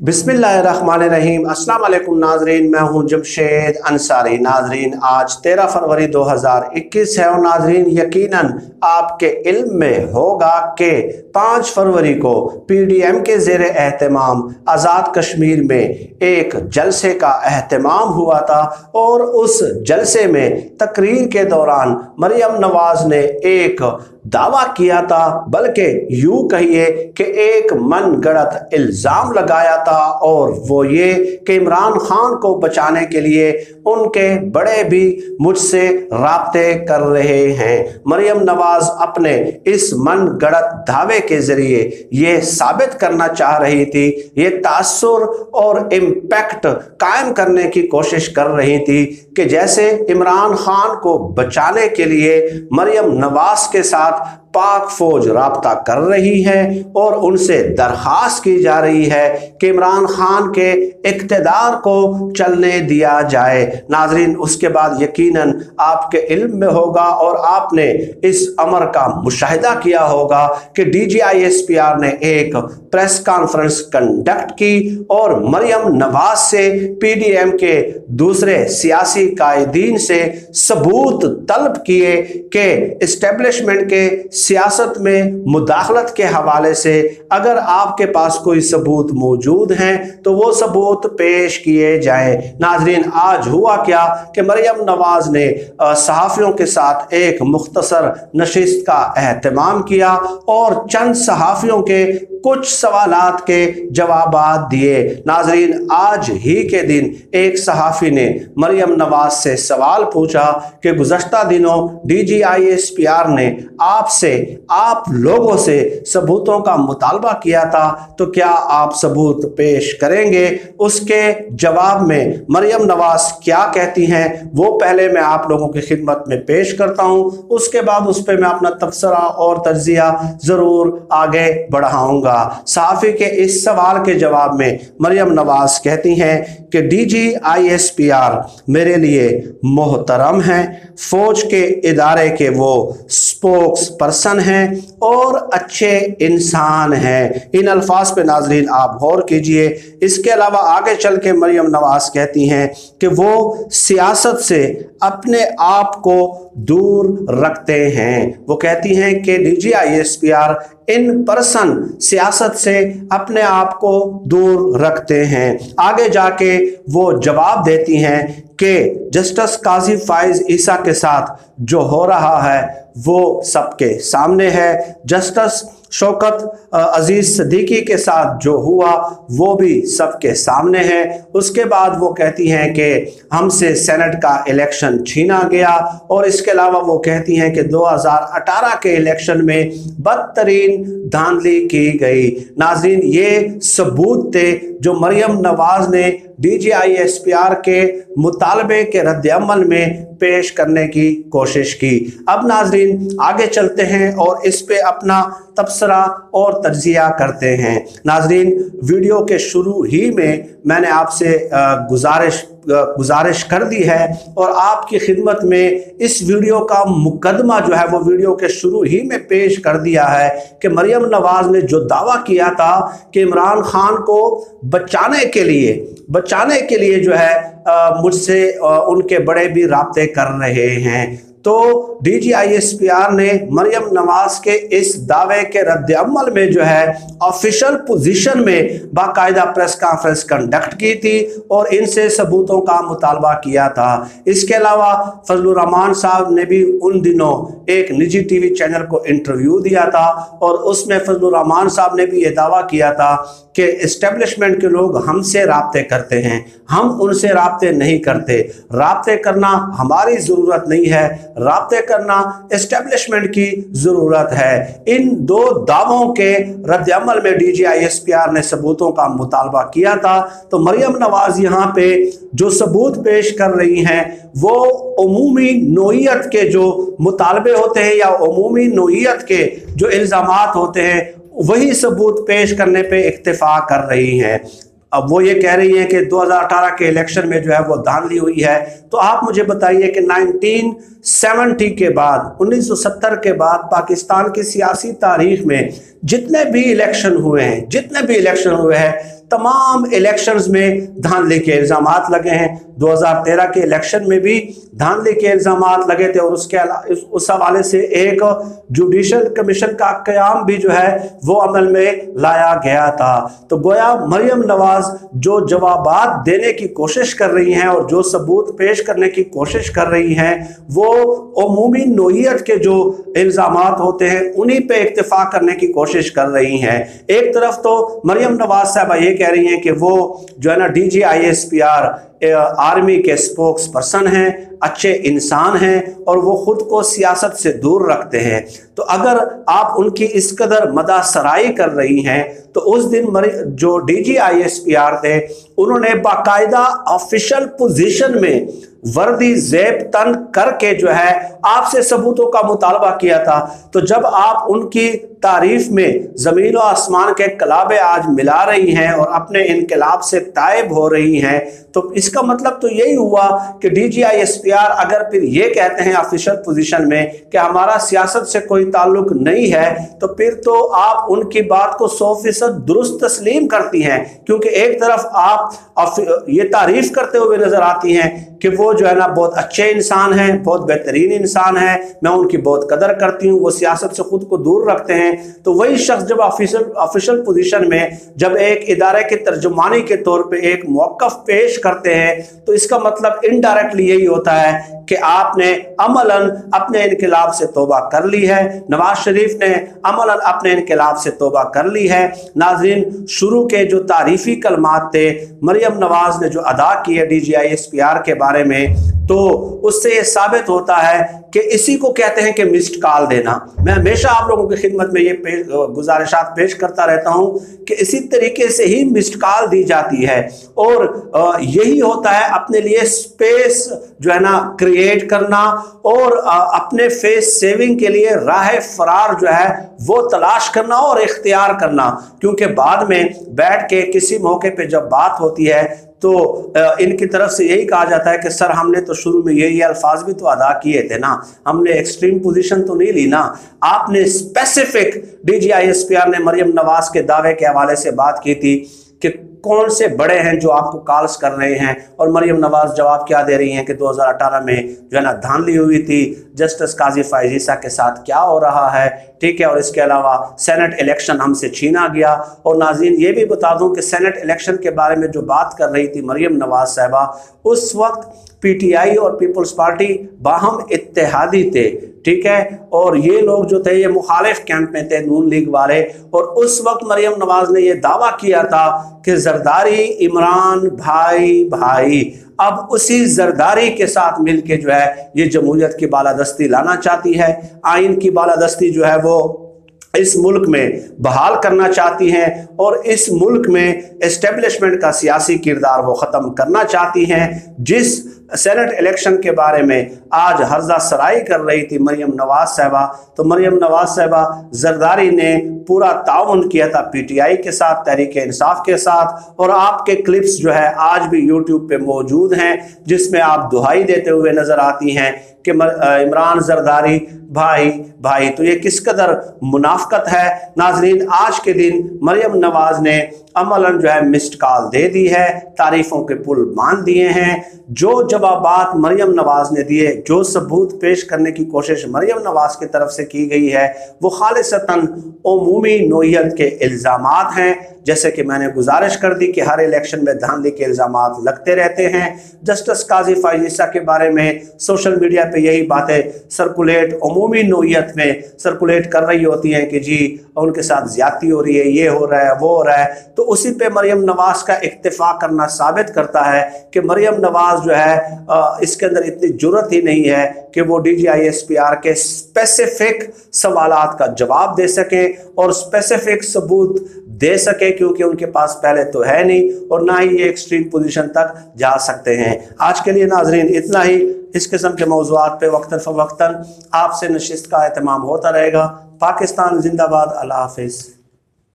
बिस्मिल्लाहिर्रहमानिर्रहीम। अस्सलाम वालेकुम नाजरीन, मैं हूं जमशेद अंसारी। नाजरीन, आज 13 फरवरी 2021 है और नाजरीन यकीनन आपके इल्म में होगा कि 5 फरवरी को PDM के ज़ेर एहतमाम आज़ाद कश्मीर में एक जलसे का एहतमाम हुआ था और उस जलसे में तकरीर के दौरान मरियम नवाज़ ने एक दावा किया था, बल्कि यूं कहिए कि एक मन गढ़ंत इल्ज़ाम लगाया था, और वो ये कि इमरान खान को बचाने के लिए उनके बड़े भी मुझसे राब्ते कर रहे हैं। मरियम नवाज अपने इस मन गढ़ंत दावे के जरिए ये साबित करना चाह रही थी, ये तासुर और इम्पैक्ट कायम करने की कोशिश कर रही थी कि जैसे इमरान खान को बचाने के लिए मरियम नवाज के साथ पाक फौज राब्ता कर रही है और उनसे दरखास्त की जा रही है कि इमरान खान के इक़्तिदार को चलने दिया जाए। नाजरीन, उसके बाद यकीनन आपके इल्म में होगा और आपने इस अमर का मुशाहिदा किया होगा कि DGISPR ने एक प्रेस कॉन्फ्रेंस कंडक्ट की और मरियम नवाज से PDM के दूसरे सियासी कायदीन से सबूत तलब किए कि इस्टेब्लिशमेंट के सियासत में मुदाखलत के हवाले से अगर आपके पास कोई सबूत मौजूद हैं तो वो सबूत पेश किए जाएं। नाजरीन, आज हुआ क्या कि मरियम नवाज ने सहाफ़ियों के साथ एक मुख्तसर नशिस्त का एहतमाम किया और चंद सहाफ़ियों के कुछ सवालात के जवाबात दिए। नाजरीन, आज ही के दिन एक सहाफ़ी ने मरियम नवाज से सवाल पूछा कि गुज़श्ता दिनों DGISPR ने आप लोगों से सबूतों का मुतालबा किया था, तो क्या आप सबूत पेश करेंगे? उसके जवाब में मरियम नवाज क्या कहती हैं वो पहले मैं आप लोगों की खिदमत में पेश करता हूं, उसके बाद उस पर मैं अपना तबसरा और तज्जिया ज़रूर आगे बढ़ाऊंगा। सहाफ़ी के इस सवाल के जवाब में मरियम नवाज कहती हैं कि DGISPR मेरे लिए मोहतरम हैं, फौज के इदारे के वो स्पोक्स पर्सन हैं और अच्छे इंसान हैं। इन अल्फाज पे नाजरीन आप गौर कीजिए। इसके अलावा आगे चल के मरियम नवाज कहती हैं कि वो सियासत से अपने आप को दूर रखते हैं। वो कहती हैं कि DGISPR इन पर्सन सियासत से अपने आप को दूर रखते हैं। आगे जाके वो जवाब देती हैं कि जस्टिस काजी फाइज ईसा के साथ जो हो रहा है वो सबके सामने है, जस्टिस शौकत अजीज सिद्दीकी के साथ जो हुआ वो भी सबके सामने है। उसके बाद वो कहती हैं कि हमसे सेनेट का इलेक्शन छीना गया और इसके अलावा वो कहती हैं कि 2018 के इलेक्शन में बदतरीन धांधली की गई। नाज़रीन, ये सबूत थे जो मरियम नवाज ने DGISPR के मुतालबे के रद्द-ए-अमल में पेश करने की कोशिश की। अब नाजरीन आगे चलते हैं और इस पे अपना तबसरा और तज्जिया करते हैं। नाजरीन, वीडियो के शुरू ही में मैंने आपसे गुजारिश कर दी है और आपकी खिदमत में इस वीडियो का मुकदमा जो है वो वीडियो के शुरू ही में पेश कर दिया है कि मरियम नवाज ने जो दावा किया था कि इमरान खान को बचाने के लिए जो है मुझसे उनके बड़े भी राब्ते कर रहे हैं। तो DGISPR ने मरियम नवाज के इस दावे के रद्द-ए-अमल में जो है ऑफिशियल पोजीशन में बाकायदा प्रेस कॉन्फ्रेंस कंडक्ट की थी और इनसे सबूतों का मुतालबा किया था। इसके अलावा फजलुर रहमान साहब ने भी उन दिनों एक निजी TV चैनल को इंटरव्यू दिया था और उसमें फजलुर रहमान साहब ने भी ये दावा किया था कि इस्टेब्लिशमेंट के लोग हमसे राब्ते करते हैं, हम उनसे राब्ते नहीं करते। राब्ते करना हमारी ज़रूरत नहीं है, राब्ते करना इस्टेब्लिशमेंट की ज़रूरत है। इन दो दावों के रद्द-ए-अमल में DGISPR ने सबूतों का मुतालबा किया था। तो मरियम नवाज यहाँ पे जो सबूत पेश कर रही हैं वो उमूमी नोइयत के जो मुतालबे होते हैं या उमूमी नोइयत के जो इल्ज़ामात होते हैं वही सबूत पेश करने पे इक्तिफा कर रही हैं। अब वो ये कह रही हैं कि 2018 के इलेक्शन में जो है वो धांधली हुई है। तो आप मुझे बताइए कि 1970 के बाद 1970 के बाद पाकिस्तान की सियासी तारीख में जितने भी इलेक्शन हुए हैं तमाम इलेक्शंस में धांधली के इल्ज़ामात लगे हैं। 2013 के इलेक्शन में भी धांधली के इल्ज़ामात लगे थे और उस हवाले से एक जुडिशल कमीशन का क़याम भी जो है वो अमल में लाया गया था। तो गोया मरियम नवाज जो जवाबात देने की कोशिश कर रही हैं और जो सबूत पेश करने की कोशिश कर रही हैं वो अमूमी नोयत के जो इल्ज़ामात होते हैं उन्हीं पे इक्तिफा करने की कोशिश कर रही हैं। एक तरफ तो मरियम नवाज साहबा ये कह रही हैं कि वो जो है ना DGISPR आर्मी के स्पोक्स पर्सन हैं, अच्छे इंसान हैं और वो खुद को सियासत से दूर रखते हैं। तो अगर आप उनकी इस कदर मदा सराई कर रही हैं तो उस दिन जो DGISPR थे उन्होंने बाकायदा ऑफिशियल पोजीशन में वर्दी ज़ेब तन करके जो है आपसे सबूतों का मुतालबा किया था। तो जब आप उनकी तारीफ में ज़मीन व आसमान के कलाबे आज मिला रही हैं और अपने इनकलाब से तायब हो रही हैं तो इसका मतलब तो यही हुआ कि DGISPR अगर फिर ये कहते हैं ऑफिशियल पोजीशन में कि हमारा सियासत से कोई ताल्लुक नहीं है तो फिर तो आप उनकी बात को 100% दुरुस्त तस्लीम करती हैं, क्योंकि एक तरफ आप ये तारीफ करते हुए नजर आती हैं कि वो जो है ना बहुत अच्छे इंसान हैं, बहुत बेहतरीन इंसान हैं, मैं उनकी बहुत कदर करती हूँ, वो सियासत से खुद को दूर रखते हैं। तो वही शख्स जब ऑफिशियल पोजीशन में जब एक इदारे के तर्जुमानी के तौर पे एक मौक़िफ़ पेश करते हैं तो इसका मतलब इनडायरेक्टली यही होता है कि आपने अमलन अपने इनकलाब से तौबा कर ली है। नवाज शरीफ ने अमलन अपने इनकलाब से तौबा कर ली है। नाज़रीन, शुरू के जो तारीफ़ी कलमात थे मरियम नवाज ने जो अदा की है DGISPR के बारे में, तो उससे ये साबित होता है कि इसी को कहते हैं कि मिस्ड कॉल देना। मैं हमेशा आप लोगों की खिदमत में ये गुजारिशात पेश करता रहता हूँ कि इसी तरीके से ही मिस्ड कॉल दी जाती है और यही होता है अपने लिए स्पेस जो है ना क्रिएट करना और अपने फेस सेविंग के लिए राह फरार जो है वो तलाश करना और इख्तियार करना, क्योंकि बाद में बैठ के किसी मौके पे जब बात होती है तो इनकी तरफ से यही कहा जाता है कि सर हमने तो शुरू में यही अल्फाज भी तो अदा किए थे ना, हमने एक्सट्रीम पोजीशन तो नहीं ली ना। आपने स्पेसिफिक DGISPR ने मरियम नवाज के दावे के हवाले से बात की थी कि कौन से बड़े हैं जो आपको कॉल्स कर रहे हैं, और मरियम नवाज जवाब क्या दे रही हैं कि 2018 में जो है ना धांधली हुई थी, जस्टिस काजी फ़ाइज़ ईसा के साथ क्या हो रहा है, ठीक है, और इसके अलावा सेनेट इलेक्शन हमसे छीना गया। और नाज़रीन ये भी बता दूं कि सेनेट इलेक्शन के बारे में जो बात कर रही थी मरियम नवाज साहबा, उस वक्त PTI और पीपल्स पार्टी बाहम इत्तेहादी थे, ठीक है, और ये लोग जो थे ये मुखालिफ कैंप में थे, नून लीग वाले। और उस वक्त मरियम नवाज ने यह दावा किया था कि जरदारी इमरान भाई अब उसी जरदारी के साथ मिलके जो है ये जमहूरियत की बालादस्ती लाना चाहती है, आइन की बालादस्ती जो है वो इस मुल्क में बहाल करना चाहती हैं और इस मुल्क में एस्टेब्लिशमेंट का सियासी किरदार वो ख़त्म करना चाहती हैं। जिस सेनेट इलेक्शन के बारे में आज हर्जा सराई कर रही थी मरियम नवाज साहबा, तो मरियम नवाज साहबा जरदारी ने पूरा ताउन किया था PTI के साथ, तहरीक इंसाफ के साथ, और आपके क्लिप्स जो है आज भी यूट्यूब पे मौजूद हैं जिसमें आप दुहाई देते हुए नजर आती हैं कि इमरान जरदारी भाई। तो ये किस कदर मुनाफकत है। नाजरीन, आज के दिन मरियम नवाज ने अमलन जो है मिस्ड कॉल दे दी है, तारीफों के पुल बांध दिए हैं। जो जवाबात मरियम नवाज ने दिए, जो सबूत पेश करने की कोशिश मरियम नवाज की तरफ से की गई है, वो खालिसतन उमूमी नोयत के इल्ज़ामात हैं। जैसे कि मैंने गुजारिश कर दी कि हर इलेक्शन में धांधली के इल्ज़ामात लगते रहते हैं। जस्टिस काजी फ़ाइज़ ईसा के बारे में सोशल मीडिया पे यही बातें सर्कुलेट उमूमी नोयत में सर्कुलेट कर रही होती हैं कि जी उनके साथ ज़्यादती हो रही है, ये हो रहा है, वो हो रहा है। तो उसी पे मरियम नवाज का इक्तिफा करना साबित करता है कि मरियम नवाज जो है इसके अंदर इतनी जुर्रत ही नहीं है कि वो DGISPR के स्पेसिफिक सवालात का जवाब दे सके और स्पेसिफिक सबूत दे सके, क्योंकि उनके पास पहले तो है नहीं और ना ही ये एक्सट्रीम पोजीशन तक जा सकते हैं। आज के लिए नाजरीन इतना ही। इस किस्म के मौज़ूआत पे वक्तन फ़वक्तन आपसे नशिस्त का एहतमाम होता रहेगा। पाकिस्तान जिंदाबाद। अल्लाह हाफिज़।